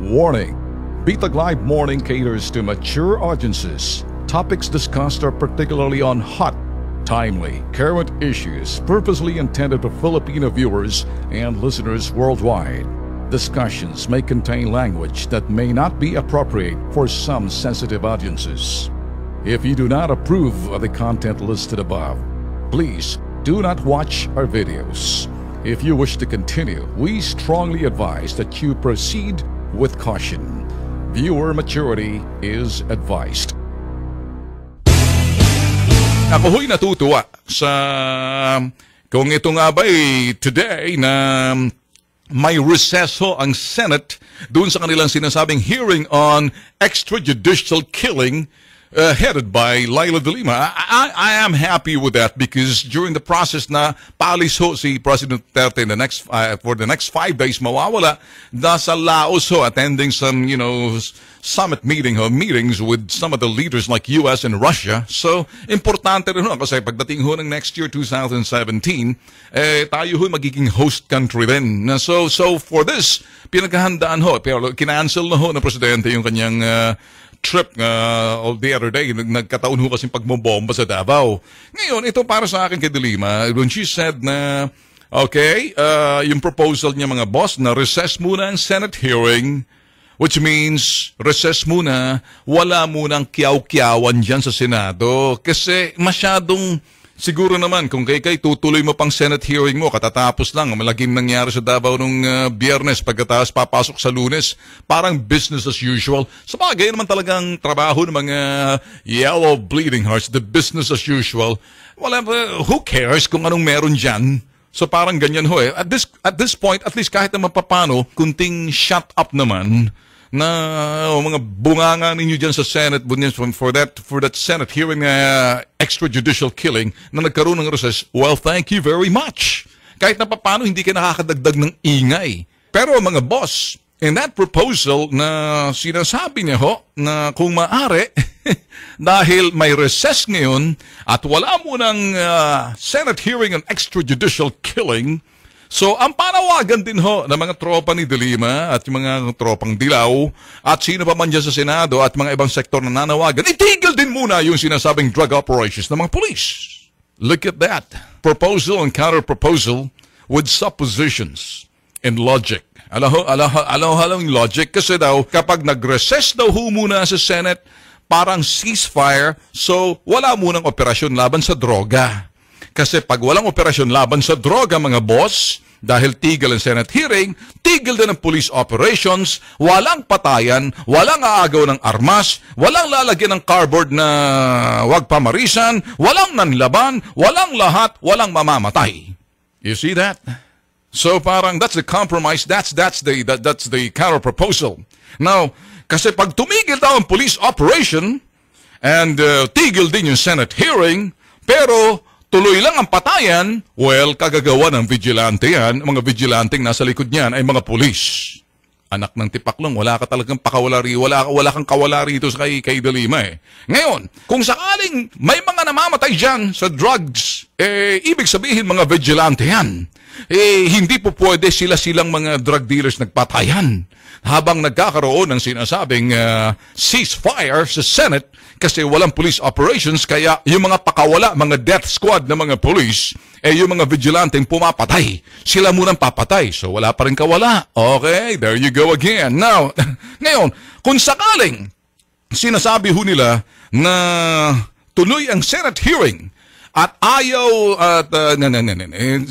Warning: Bitag Live Morning caters to mature audiences. Topics discussed are particularly on hot, timely, current issues purposely intended for Filipino viewers and listeners worldwide. Discussions may contain language that may not be appropriate for some sensitive audiences. If you do not approve of the content listed above, please do not watch our videos. If you wish to continue, we strongly advise that you proceed with caution. Viewer maturity is advised. Ako ho'y natutuwa sa kung ito nga ba'y today na may recesso ang Senate doon sa kanilang sinasabing hearing on extrajudicial killing headed by Leila de Lima. I am happy with that because during the process na paalis ho si President Duterte in for the next 5 days mawawala nasa Laos ho attending some summit meetings with some of the leaders like US and Russia. So importante rin ho kasi pagdating ho ng next year 2017 tayo ho magiging host country din. So for this pinaghahandaan ho pero kinancel na ho ng presidente yung kanyang trip the other day, nagkataon ho kasing pagmobomba sa Davao. Ngayon, ito para sa akin kay de Lima, when she said na, okay, yung proposal niya mga boss na recess muna ang Senate hearing, which means recess muna, wala munang kiyaw-kiyawan dyan sa Senado. Kasi masyadong, siguro naman, kung kay tutuloy mo pang Senate hearing mo, katatapos lang, malaging nangyari sa Davao nung Biyernes, pagkatapos papasok sa Lunes, parang business as usual. Sa bagay naman talagang trabaho ng mga yellow bleeding hearts, the business as usual. Well, who cares kung anong meron dyan? So parang ganyan ho eh. At this point, at least kahit naman papano, kunting shut up naman, na mga bunganga ninyo dyan sa Senate for that Senate hearing extrajudicial killing na nagkaroon ng recess, well, thank you very much. Kahit na paano hindi ka nakakadagdag ng ingay. Pero mga boss, in that proposal na sinasabi niya ho na kung maaari, dahil may recess ngayon at wala munang Senate hearing on extrajudicial killing, so, ang panawagan din ho ng mga tropa ni de Lima at yung mga tropang Dilaw at sino pa man dyan sa Senado at mga ibang sektor na nanawagan, itigil din muna yung sinasabing drug operations ng mga police. Look at that. Proposal and counter-proposal with suppositions and logic. Alam yung logic kasi daw kapag nag-recess daw ho muna sa Senate, parang ceasefire, so wala munang operasyon laban sa droga. Kasi pag walang operasyon laban sa droga, mga boss, dahil tigil ang Senate hearing, tigil din ang police operations, walang patayan, walang aagaw ng armas, walang lalagyan ng cardboard na wag pamarisan, walang nanlaban, walang lahat, walang mamamatay. You see that? So parang that's the compromise, that's the counter-proposal. Now, kasi pag tumigil daw ang police operation, and tigil din yung Senate hearing, pero tuloy lang ang patayan, well, kagagawa ng vigilante yan. Mga vigilanteng nasa likod niyan ay mga pulis. Anak ng tipaklong, wala ka talagang pakawalari, wala kang kawalari ito kay de Lima eh. Ngayon, kung sakaling may mga namamatay dyan sa drugs, ibig sabihin mga vigilante yan. Hindi po pwede silang mga drug dealers nagpatayan. Habang nagkakaroon ng sinasabing ceasefire sa Senate, kasi walang police operations, kaya yung mga pakawala, mga death squad na mga police, yung mga vigilanteng pumapatay. Sila munang papatay. So wala pa rin kawala. Okay, there you go again. Now, ngayon, kung sakaling sinasabi ho nila na tuloy ang Senate hearing at ayaw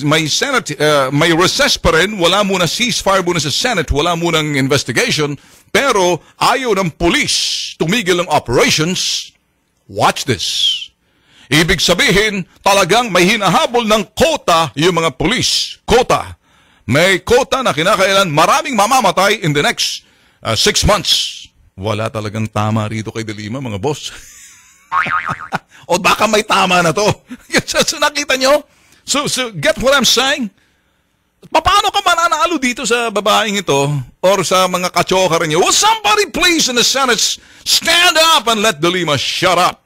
may Senate, may recess pa rin, wala muna ceasefire muna sa Senate, wala munang investigation, pero ayaw ng police tumigil ng operations. Watch this. Ibig sabihin, talagang may hinahabol ng quota yung mga police. Quota. May quota na kinakailan maraming mamamatay in the next 6 months. Wala talagang tama rito kay de Lima, mga boss. O baka may tama na to. So nakita nyo? So get what I'm saying? Paano ka mananalo dito sa babaeng ito or sa mga kachoka rin niyo? Will somebody please in the Senate stand up and let de Lima shut up?